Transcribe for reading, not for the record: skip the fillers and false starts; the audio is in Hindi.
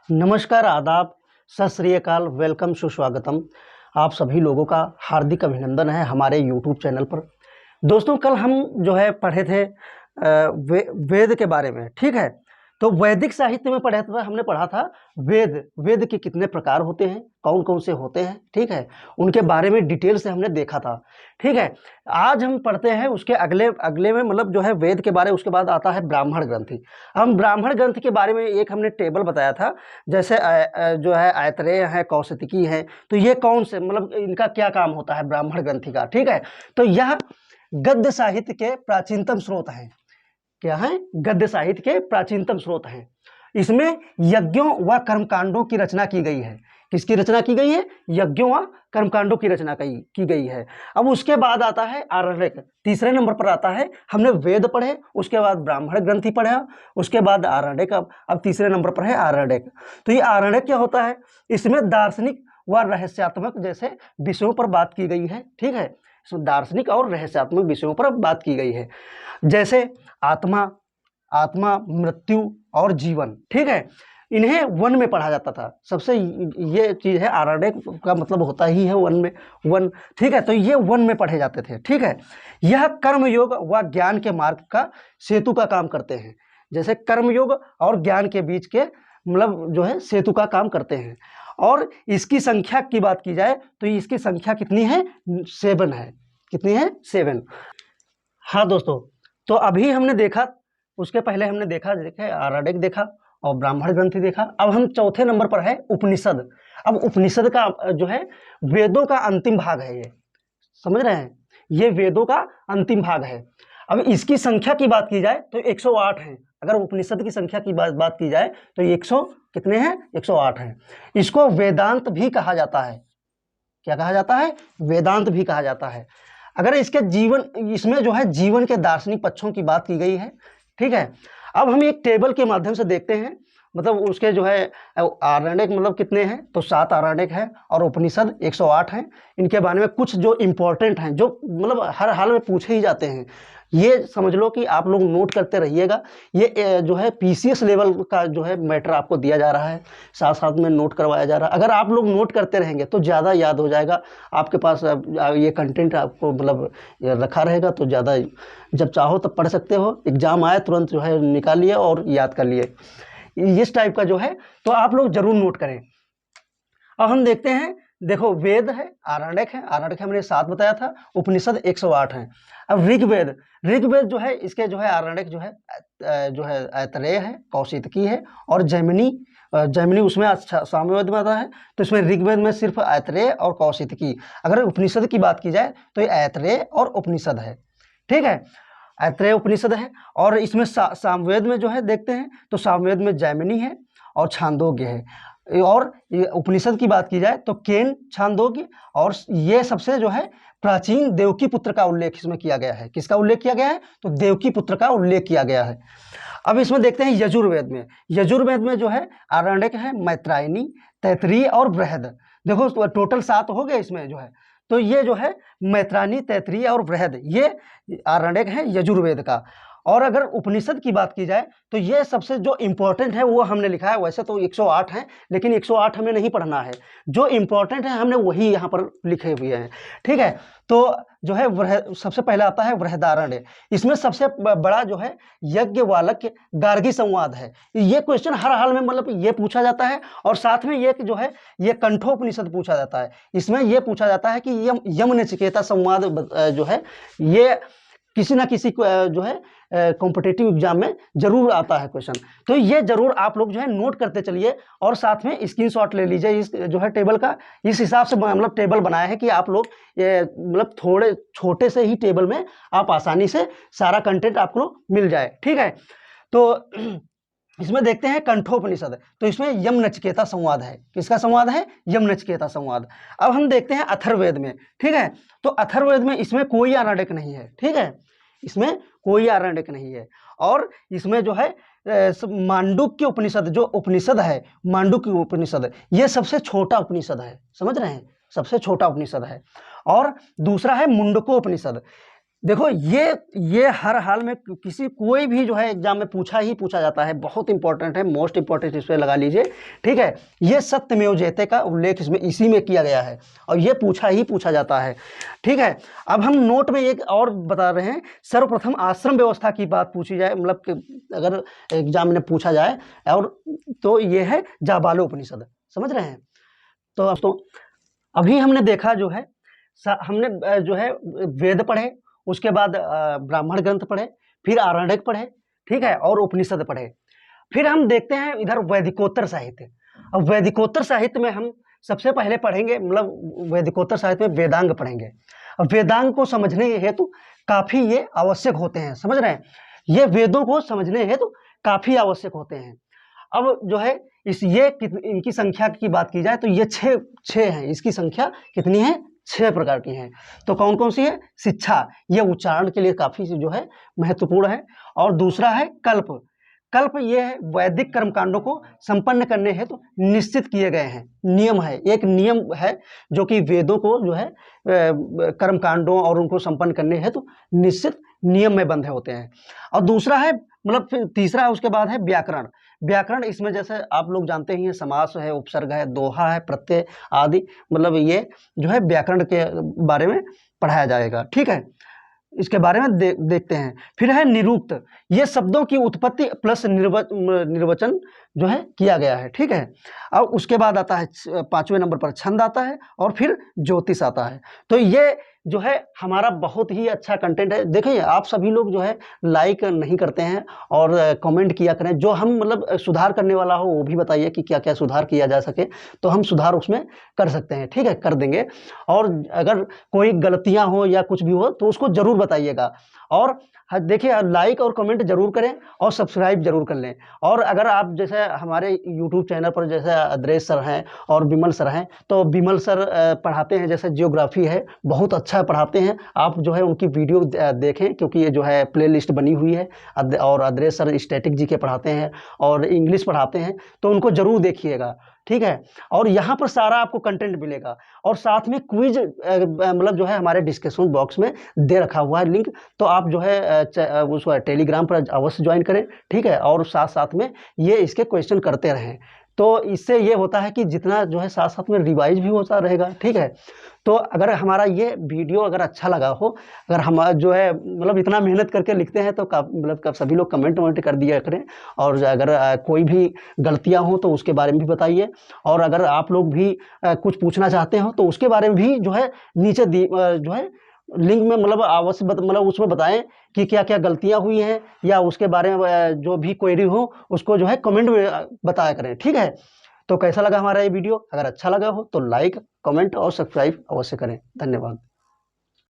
नमस्कार, आदाब, सत श्री अकाल, वेलकम, सुस्वागतम। आप सभी लोगों का हार्दिक अभिनंदन है हमारे यूट्यूब चैनल पर। दोस्तों, कल हम जो है पढ़े थे वेद के बारे में, ठीक है। तो वैदिक साहित्य में हमने पढ़ा था वेद। वेद के कितने प्रकार होते हैं, कौन कौन से होते हैं, ठीक है, उनके बारे में डिटेल से हमने देखा था, ठीक है। आज हम पढ़ते हैं उसके अगले अगले में, मतलब जो है वेद के बारे, उसके बाद आता है ब्राह्मण ग्रंथि। हम ब्राह्मण ग्रंथ के बारे में एक हमने टेबल बताया था, जैसे जो है आयतरेय है, कौशिकी है, तो ये कौन से, मतलब इनका क्या काम होता है ब्राह्मण ग्रंथि का, ठीक है। तो यह गद्य साहित्य के प्राचीनतम स्रोत हैं। क्या है? गद्य साहित्य के प्राचीनतम स्रोत हैं। इसमें यज्ञों व कर्मकांडों की रचना की गई है। किसकी रचना की गई है? यज्ञों व कर्मकांडों की रचना की गई है। अब उसके बाद आता है आरण्यक, तीसरे नंबर पर आता है। हमने वेद पढ़े, उसके बाद ब्राह्मण ग्रंथि पढ़ा, उसके बाद आरण्यक, अब तीसरे नंबर पर है आरण्यक। तो ये आरण्यक क्या होता है? इसमें दार्शनिक व रहस्यात्मक जैसे विषयों पर बात की गई है, ठीक है। इसमें दार्शनिक और रहस्यात्मक विषयों पर बात की गई है, जैसे आत्मा, मृत्यु और जीवन, ठीक है। इन्हें वन में पढ़ा जाता था। सबसे ये चीज है, आरण्यक का मतलब होता ही है वन में, वन, ठीक है। तो ये वन में पढ़े जाते थे, ठीक है। यह कर्मयोग व ज्ञान के मार्ग का सेतु का काम करते हैं। जैसे कर्मयोग और ज्ञान के बीच के, मतलब जो है सेतु का काम करते हैं। और इसकी संख्या की बात की जाए तो इसकी संख्या कितनी है? 7 है। कितनी है? 7। हाँ दोस्तों, तो अभी हमने देखा, उसके पहले हमने देखे आरण्यक देखा और ब्राह्मण ग्रंथि देखा। अब हम चौथे नंबर पर है उपनिषद। अब उपनिषद का जो है वेदों का अंतिम भाग है ये, समझ रहे हैं, ये वेदों का अंतिम भाग है। अब इसकी संख्या की बात की जाए तो 108 है। अगर उपनिषद की संख्या की बात की जाए तो 100 कितने हैं? 108 है। इसको वेदांत भी कहा जाता है। क्या कहा जाता है? वेदांत भी कहा जाता है। अगर इसके जीवन, इसमें जो है जीवन के दार्शनिक पक्षों की बात की गई है, ठीक है। अब हम एक टेबल के माध्यम से देखते हैं, मतलब उसके जो है आरण्यक मतलब कितने हैं, तो 7 आरण्यक है और उपनिषद 108 हैं। इनके बारे में कुछ जो इंपॉर्टेंट हैं, जो मतलब हर हाल में पूछे ही जाते हैं, ये समझ लो कि आप लोग नोट करते रहिएगा। ये जो है पीसीएस लेवल का जो है मैटर आपको दिया जा रहा है, साथ साथ में नोट करवाया जा रहा है। अगर आप लोग नोट करते रहेंगे तो ज़्यादा याद हो जाएगा आपके पास। ये कंटेंट आपको मतलब रखा रहेगा तो ज़्यादा, जब चाहो तब पढ़ सकते हो। एग्जाम आए तुरंत जो है निकालिए और याद कर लिए, इस टाइप का जो है, तो आप लोग जरूर नोट करें। अब हम देखते हैं, देखो वेद है, आरण्यक है, आरण्यक हमने 7 बताया था, उपनिषद 108 है। अब ऋग्वेद, ऋग्वेद जो है इसके जो है आरण्यक जो है ऐतरेय है, कौशिकी है और जैमिनी। जैमिनी उसमें सामवेद में आता है। तो इसमें ऋग्वेद में सिर्फ ऐतरेय और कौशिकी। अगर उपनिषद की बात की जाए तो ये ऐतरेय और उपनिषद है, ठीक है। ऐतरेय उपनिषद है। और इसमें सामवेद में जो है देखते हैं तो सामवेद में जैमिनी है और छांदोग्य है। और उपनिषद की बात की जाए तो केन, छांदोग्य, और ये सबसे जो है प्राचीन देवकी पुत्र का उल्लेख इसमें किया गया है। किसका उल्लेख किया गया है? तो देवकी पुत्र का उल्लेख किया गया है। अब इसमें देखते हैं यजुर्वेद में। यजुर्वेद में जो है आरण्यक है, मैत्रायनी, तैतरीय और बृहद। देखो टोटल 7 हो गए इसमें जो है। तो ये जो है मैत्रायनी, तैतरीय और बृहद, ये आरण्यक है यजुर्वेद का। और अगर उपनिषद की बात की जाए तो ये सबसे जो इम्पोर्टेंट है वो हमने लिखा है। वैसे तो 108 है, लेकिन 108 हमें नहीं पढ़ना है, जो इम्पोर्टेंट है हमने वही यहाँ पर लिखे हुए हैं, ठीक है। तो जो है सबसे पहले आता है बृहदारण्य। इसमें सबसे बड़ा जो है यज्ञवाल्क्य गार्गी संवाद है। ये क्वेश्चन हर हाल में मतलब ये पूछा जाता है। और साथ में ये जो है ये कंठोपनिषद पूछा जाता है। इसमें ये पूछा जाता है कि यम नचिकेता संवाद जो है ये किसी ना किसी जो है कॉम्पिटिटिव एग्जाम में जरूर आता है क्वेश्चन। तो ये जरूर आप लोग जो है नोट करते चलिए और साथ में स्क्रीनशॉट ले लीजिए इस जो है टेबल का। इस हिसाब से मतलब टेबल बनाया है कि आप लोग ये मतलब थोड़े छोटे से ही टेबल में आप आसानी से सारा कंटेंट आपको मिल जाए, ठीक है। तो इसमें देखते हैं कंठोपनिषद। तो इसमें यम नचिकेता संवाद है। किसका संवाद है? यम नचिकेता संवाद। अब हम देखते हैं अथर्ववेद में, ठीक है। तो अथर्ववेद में इसमें कोई आरण्यक नहीं है, ठीक है, इसमें कोई आरण्यक नहीं है। और इसमें जो है मांडुक्य उपनिषद जो उपनिषद है, मांडुक्य उपनिषद, ये सबसे छोटा उपनिषद है, समझ रहे हैं, सबसे छोटा उपनिषद है। और दूसरा है मुंडको उपनिषद। देखो ये हर हाल में किसी कोई भी जो है एग्जाम में पूछा ही पूछा जाता है, बहुत इंपॉर्टेंट है, मोस्ट इंपॉर्टेंट इस पे लगा लीजिए, ठीक है। ये सत्यमेव जयते का उल्लेख इसमें इसी में किया गया है और ये पूछा ही पूछा जाता है, ठीक है। अब हम नोट में एक और बता रहे हैं, सर्वप्रथम आश्रम व्यवस्था की बात पूछी जाए, मतलब कि अगर एग्जाम में पूछा जाए और तो ये है जाबालोपनिषद, समझ रहे हैं। तो दोस्तों अभी हमने देखा जो है हमने जो है वेद पढ़े, उसके बाद ब्राह्मण ग्रंथ पढ़े, फिर आरण्यक पढ़े, ठीक है, और उपनिषद पढ़े। फिर हम देखते हैं इधर वैदिकोत्तर साहित्य। अब वैदिकोत्तर साहित्य में हम सबसे पहले पढ़ेंगे, मतलब वैदिकोत्तर साहित्य में वेदांग पढ़ेंगे। अब वेदांग को समझने हेतु काफी ये आवश्यक होते हैं, समझ रहे हैं, ये वेदों को समझने हेतु काफी आवश्यक होते हैं। अब जो है इनकी संख्या की बात की जाए तो ये छह हैं, इसकी संख्या कितनी है, 6 प्रकार की हैं। तो कौन कौन सी है, शिक्षा, ये उच्चारण के लिए काफी जो है महत्वपूर्ण है। और दूसरा है कल्प, कल्प ये है वैदिक कर्मकांडों को संपन्न करने हेतु तो निश्चित किए गए हैं, नियम है, एक नियम है जो कि वेदों को जो है कर्मकांडों और उनको संपन्न करने हेतु तो निश्चित नियम में बंधे होते हैं। और दूसरा है, मतलब फिर तीसरा है उसके बाद है व्याकरण। व्याकरण इसमें जैसे आप लोग जानते ही हैं, समास है, उपसर्ग है, दोहा है, प्रत्यय आदि, मतलब ये जो है व्याकरण के बारे में पढ़ाया जाएगा, ठीक है। इसके बारे में देखते हैं। फिर है निरुक्त, ये शब्दों की उत्पत्ति प्लस निर्वचन जो है किया गया है, ठीक है। अब उसके बाद आता है 5वें नंबर पर छंद आता है और फिर ज्योतिष आता है। तो ये जो है हमारा बहुत ही अच्छा कंटेंट है। देखिए आप सभी लोग जो है लाइक नहीं करते हैं और कमेंट किया करें, जो हम मतलब सुधार करने वाला हो वो भी बताइए कि क्या क्या सुधार किया जा सके, तो हम सुधार उसमें कर सकते हैं, ठीक है, कर देंगे। और अगर कोई गलतियां हो या कुछ भी हो तो उसको जरूर बताइएगा। और देखिए लाइक और कमेंट जरूर करें और सब्सक्राइब जरूर कर लें। और अगर आप जैसे हमारे यूट्यूब चैनल पर जैसे अद्रेश सर हैं और विमल सर हैं, तो विमल सर पढ़ाते हैं जैसे जियोग्राफी है, बहुत अच्छा पढ़ाते हैं, आप जो है उनकी वीडियो देखें, क्योंकि ये जो है प्ले लिस्ट बनी हुई है। और अद्रेश सर स्टैटिक जी के पढ़ाते हैं और इंग्लिश पढ़ाते हैं, तो उनको जरूर देखिएगा, ठीक है। और यहाँ पर सारा आपको कंटेंट मिलेगा और साथ में क्विज मतलब जो है हमारे डिस्कशन बॉक्स में दे रखा हुआ है लिंक, तो आप जो है उस टेलीग्राम पर अवश्य ज्वाइन करें, ठीक है। और साथ साथ में ये इसके क्वेश्चन करते रहें, तो इससे ये होता है कि जितना जो है साथ साथ में रिवाइज भी होता रहेगा, ठीक है। तो अगर हमारा ये वीडियो अगर अच्छा लगा हो, अगर हम जो है मतलब इतना मेहनत करके लिखते हैं, तो मतलब सभी लोग कमेंट वमेंट कर दिया करें। और अगर कोई भी गलतियां हो तो उसके बारे में भी बताइए। और अगर आप लोग भी कुछ पूछना चाहते हो तो उसके बारे में भी जो है नीचे जो है लिंक में मतलब अवश्य मतलब उसमें बताएं कि क्या क्या गलतियां हुई हैं, या उसके बारे में जो भी क्वेरी हो उसको जो है कमेंट में बताया करें, ठीक है। तो कैसा लगा हमारा ये वीडियो, अगर अच्छा लगा हो तो लाइक कमेंट और सब्सक्राइब अवश्य करें। धन्यवाद।